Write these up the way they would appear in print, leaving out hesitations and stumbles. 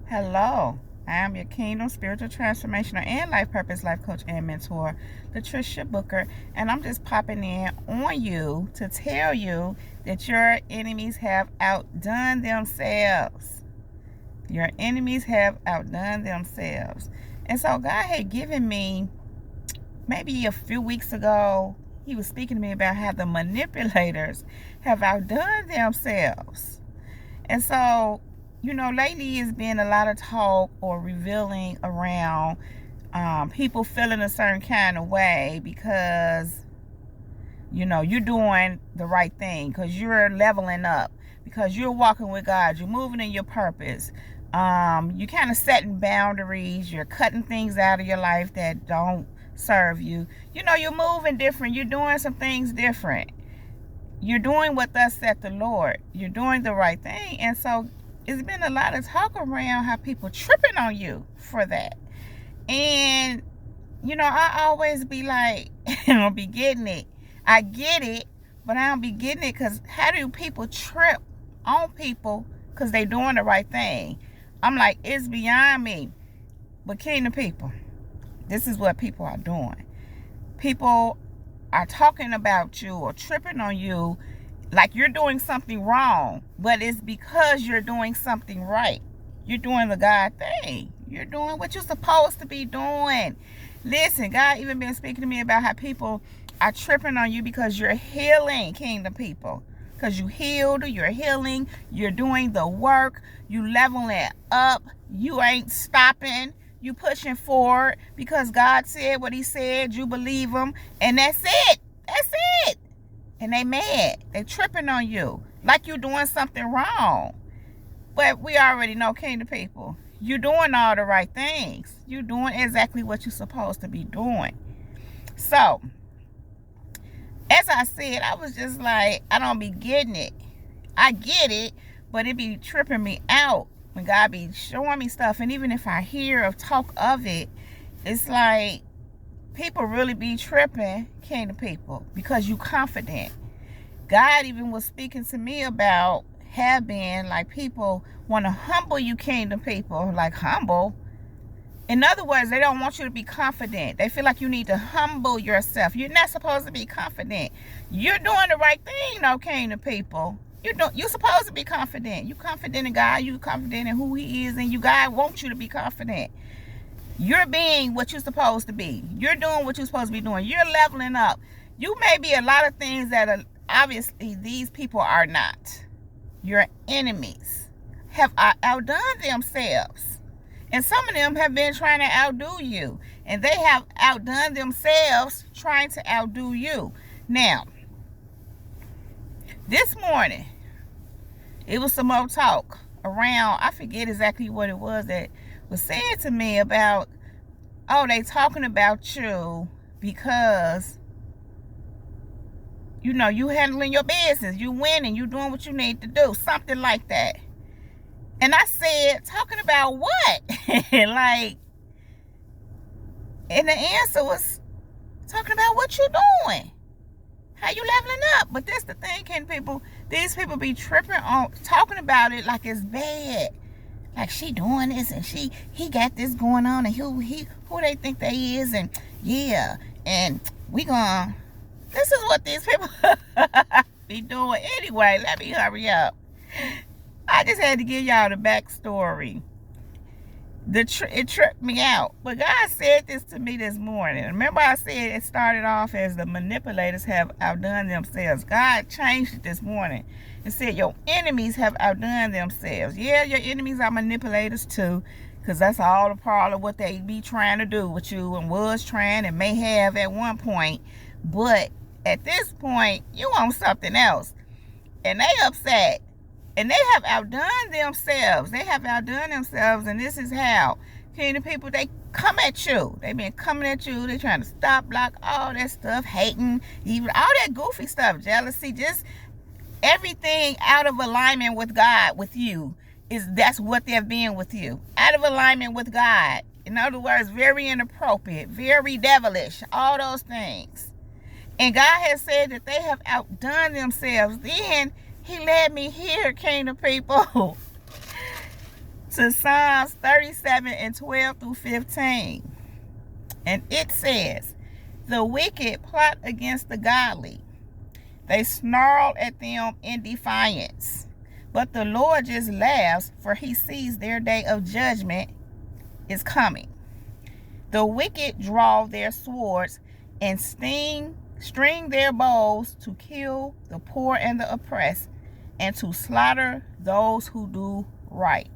Hello, I am your Kingdom Spiritual Transformational and Life Purpose Life Coach and Mentor, Latricia Booker, and I'm just popping in on you to tell you that your enemies have outdone themselves. Your enemies have outdone themselves. And so God had given me, maybe a few weeks ago, He was speaking to me about how the manipulators have outdone themselves. And so, lately it's been a lot of talk or revealing around people feeling a certain kind of way because, you're doing the right thing, because you're leveling up, because you're walking with God, you're moving in your purpose. You're kind of setting boundaries, you're cutting things out of your life that don't serve you. You're moving different, you're doing some things different. You're doing what thus saith the Lord. You're doing the right thing. And so it's been a lot of talk around how people tripping on you for that. And, I always be like, I don't be getting it. I get it, but I don't be getting it because how do people trip on people because they doing the right thing? I'm like, it's beyond me. But kingdom people, this is what people are doing. People are talking about you or tripping on you like you're doing something wrong, but it's because you're doing something right. You're doing the God thing. You're doing what you're supposed to be doing. Listen, God even been speaking to me about how people are tripping on you because you're healing, kingdom people. Because you healed, you're healing, you're doing the work, you leveling up, you ain't stopping. You pushing forward because God said what He said. You believe Him, and that's it. That's it. And they mad. They tripping on you like you doing something wrong. But we already know, kingdom people, you doing all the right things. You doing exactly what you're supposed to be doing. So, as I said, I was just like, I don't be getting it. I get it, but it be tripping me out when God be showing me stuff. And even if I hear of talk of it, it's like people really be tripping, kingdom people, because you confident. God even was speaking to me about have been like people want to humble you, kingdom people, like humble. In other words, they don't want you to be confident. They feel like you need to humble yourself. You're not supposed to be confident. You're doing the right thing, though, kingdom people. You're supposed to be confident. You're confident in God. You're confident in who He is. And God wants you to be confident. You're being what you're supposed to be. You're doing what you're supposed to be doing. You're leveling up. You may be a lot of things that are, obviously these people are not. Your enemies have outdone themselves. And some of them have been trying to outdo you. And they have outdone themselves trying to outdo you. Now, this morning, it was some more talk around, I forget exactly what it was that was said to me about, oh, they talking about you because, you handling your business, you winning, you doing what you need to do, something like that. And I said, talking about what? Like, and the answer was talking about what you doing. How you leveling up? But that's the thing, can people, these people be tripping on talking about it like it's bad. Like she doing this and he got this going on and who they think they is, and yeah, and we gonna, this is what these people be doing. Anyway, let me hurry up. I just had to give y'all the backstory. It tripped me out. But God said this to me this morning. Remember I said it started off as the manipulators have outdone themselves. God changed it this morning and said your enemies have outdone themselves. Yeah, your enemies are manipulators too, because that's all a part of what they be trying to do with you and was trying and may have at one point. But at this point, you want something else. And they upset. And they have outdone themselves. They have outdone themselves, and this is how. Kingdom people, they come at you. They've been coming at you. They're trying to stop, block, all that stuff, hating, even all that goofy stuff, jealousy, just everything out of alignment with God, with you. That's what they're being with you. Out of alignment with God. In other words, very inappropriate, very devilish, all those things. And God has said that they have outdone themselves. Then He led me here, kingdom people, to Psalms 37 and 12 through 15. And it says, the wicked plot against the godly. They snarl at them in defiance. But the Lord just laughs, for he sees their day of judgment is coming. The wicked draw their swords and string their bows to kill the poor and the oppressed, and to slaughter those who do right.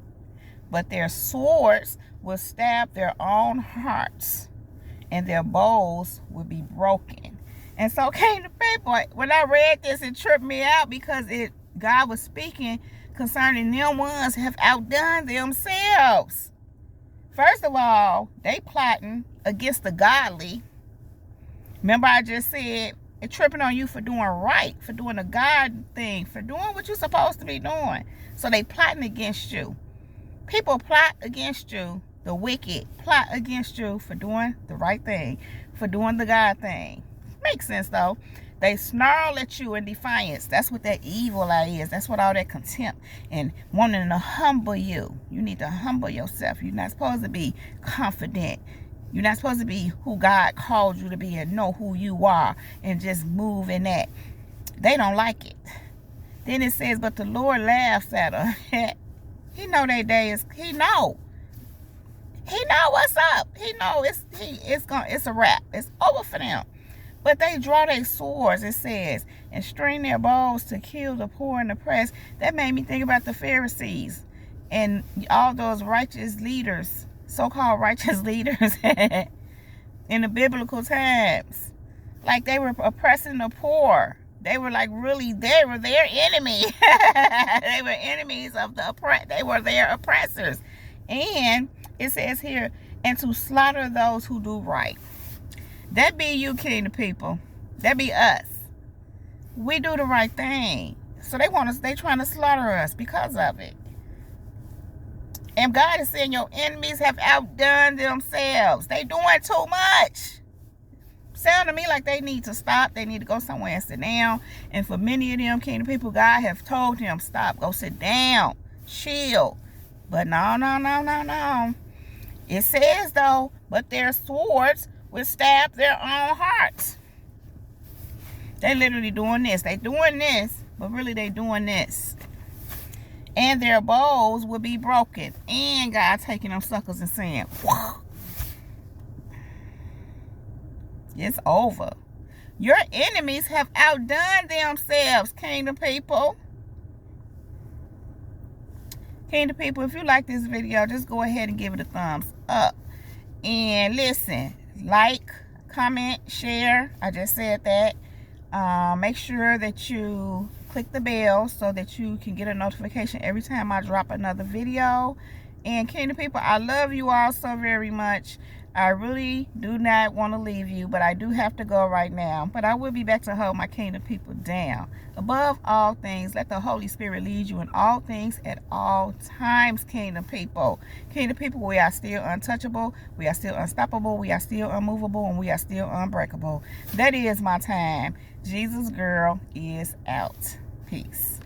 But their swords will stab their own hearts, and their bows will be broken. And so came the people. When I read this, it tripped me out, because God was speaking concerning them ones have outdone themselves. First of all, they plotting against the godly. Remember, I just said it's tripping on you for doing right, for doing the God thing, for doing what you're supposed to be doing. So they plotting against you. People plot against you. The wicked plot against you for doing the right thing, for doing the God thing. Makes sense, though. They snarl at you in defiance. That's what that evil eye is. That's what all that contempt and wanting to humble you. You need to humble yourself. You're not supposed to be confident. You're not supposed to be who God called you to be and know who you are and just move in that. They don't like it. Then it says, but the Lord laughs at her. He know their day is, he know. He know what's up. He know it's a wrap. It's over for them. But they draw their swords, it says, and string their bows to kill the poor and oppressed. That made me think about the Pharisees and all those righteous leaders, so-called righteous leaders in the biblical times. Like they were oppressing the poor. They were like really, they were their enemy. They were enemies of the oppressed. They were their oppressors. And it says here, and to slaughter those who do right. That be you, kingdom people. That be us. We do the right thing. So they trying to slaughter us because of it. And God is saying your enemies have outdone themselves. They doing too much. Sound to me like they need to stop. They need to go somewhere and sit down. And for many of them kingdom people, God have told them, stop, go sit down, chill. But no. It says though, but their swords will stab their own hearts. They literally doing this. They doing this, but really they doing this. And their bows will be broken. And God taking them suckers and saying, whoa. It's over. Your enemies have outdone themselves, kingdom people. Kingdom people, if you like this video, just go ahead and give it a thumbs up. And listen, like, comment, share. I just said that. Make sure that you click the bell so that you can get a notification every time I drop another video. And kingdom people, I love you all so very much. I really do not want to leave you, but I do have to go right now. But I will be back to hold my kingdom people down. Above all things, let the Holy Spirit lead you in all things at all times, kingdom people. Kingdom people, we are still untouchable. We are still unstoppable. We are still unmovable. And we are still unbreakable. That is my time. Jesus girl is out. Peace.